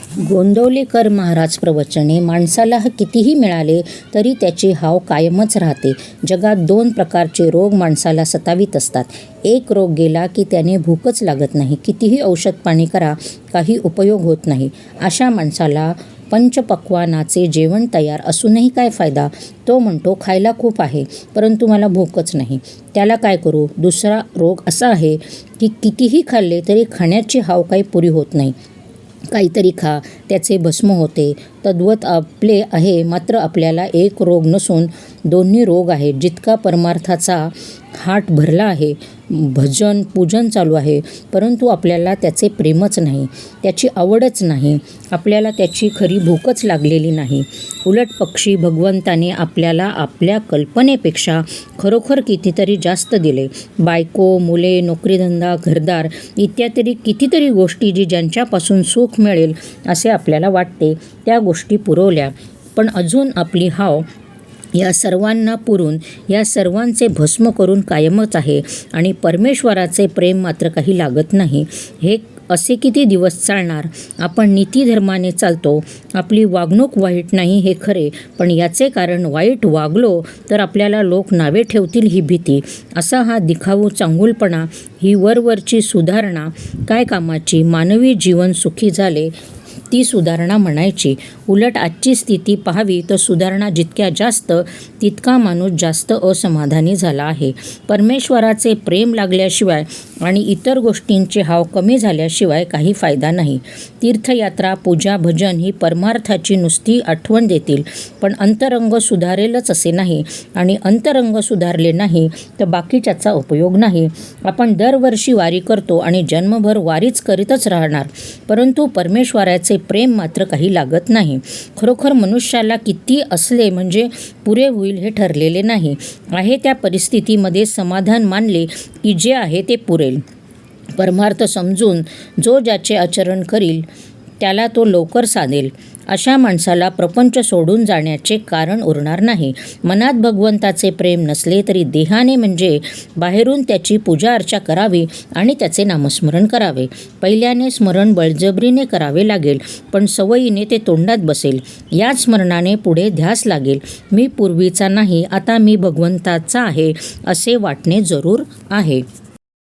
गोंदवलेकर महाराज प्रवचने. माणसाला कितीही मिळाले तरी त्याची हाव कायमच राहते. जगात 2 प्रकारचे रोग माणसाला सतावीत असतात. एक रोग गेला की त्याने भूकच लागत नाही. कितीही औषध पाणी करा, काही उपयोग होत नाही. अशा माणसाला पंचपक्वान्नाचे जेवण तयार असूनही काय फायदा? तो म्हणतो खायला खूप आहे, परंतु मला भूकच नाही. त्याला काय करू? दुसरा रोग असा आहे की कितीही खाल्ले तरी खाण्याची हाव काही पुरी होत नाही. काहीतरी खा, त्याचे भस्म होते. तद्वत आपले आहे. मात्र आपल्याला एक रोग नसून दोन्ही रोग आहेत. जितका परमार्थाचा हाट भरला आहे, भजन पूजन चालू आहे, परंतु आपल्याला त्याचे प्रेमच नाही, त्याची आवडच नाही. आपल्याला त्याची खरी भूकच लागलेली नाही. उलट पक्षी भगवंताने आपल्याला आपल्या कल्पनेपेक्षा खरोखर कितीतरी जास्त दिले. बायको, मुले, नोकरीधंदा, घरदार इत्यादी कितीतरी गोष्टी जी ज्यांच्यापासून सुख मिळेल असे आपल्याला वाटते, त्या गोष्टी पुरवल्या. पण अजून आपली हाव या सर्वांना पुरून या सर्वांचे भस्म करून कायमच आहे आणि परमेश्वराचे प्रेम मात्र काही लागत नाही. हे असे किती दिवस चालणार? आपण नीतिधर्माने चालतो. आपली वागणूक वाईट नाही हे खरे, पण याचे कारण वाईट वागलो तर आपल्याला लोक नावे ठेवतील ही भीती. असा हा दिखाऊ चांगुलपणा, ही वरवरची सुधारणा काय कामाची? मानवी जीवन सुखी झाले ती सुधारणा म्हणायची. उलट आजची स्थिती पाहावी तर सुधारणा जितक्या जास्त तितका माणूस जास्त असमाधानी झाला आहे. परमेश्वराचे प्रेम लागल्याशिवाय आणि इतर गोष्टींची हाव कमी झाल्याशिवाय काही फायदा नाही. तीर्थयात्रा, पूजा, भजन ही परमार्थाची नुसती आठवण देतील, पण अंतरंग सुधारेलच असे नाही. आणि अंतरंग सुधारले नाही तर बाकीच्याचा उपयोग नाही. आपण दरवर्षी वारी करतो आणि जन्मभर वारीच करीतच राहणार, परंतु परमेश्वराचे प्रेम मात्र काही लागत नाही. खरोखर मनुष्याला किती असले म्हणजे पुरे होईल हे ठरलेले नाही. आहे त्या परिस्थितीमध्ये समाधान मानले की जे आहे ते पुरेल. परमार्थ समजून जो ज्याचे आचरण करील त्याला तो लवकर साधेल. अशा माणसाला प्रपंच सोडून जाण्याचे कारण उरणार नाही. मनात भगवंताचे प्रेम नसले तरी देहाने म्हणजे बाहेरून त्याची पूजा अर्चा करावी आणि त्याचे नामस्मरण करावे. पहिल्याने स्मरण बळजबरीने करावे लागेल, पण सवयीने ते तोंडात बसेल. याच स्मरणाने पुढे ध्यास लागेल. मी पूर्वीचा नाही, आता मी भगवंताचा आहे असे वाटणे जरूर आहे.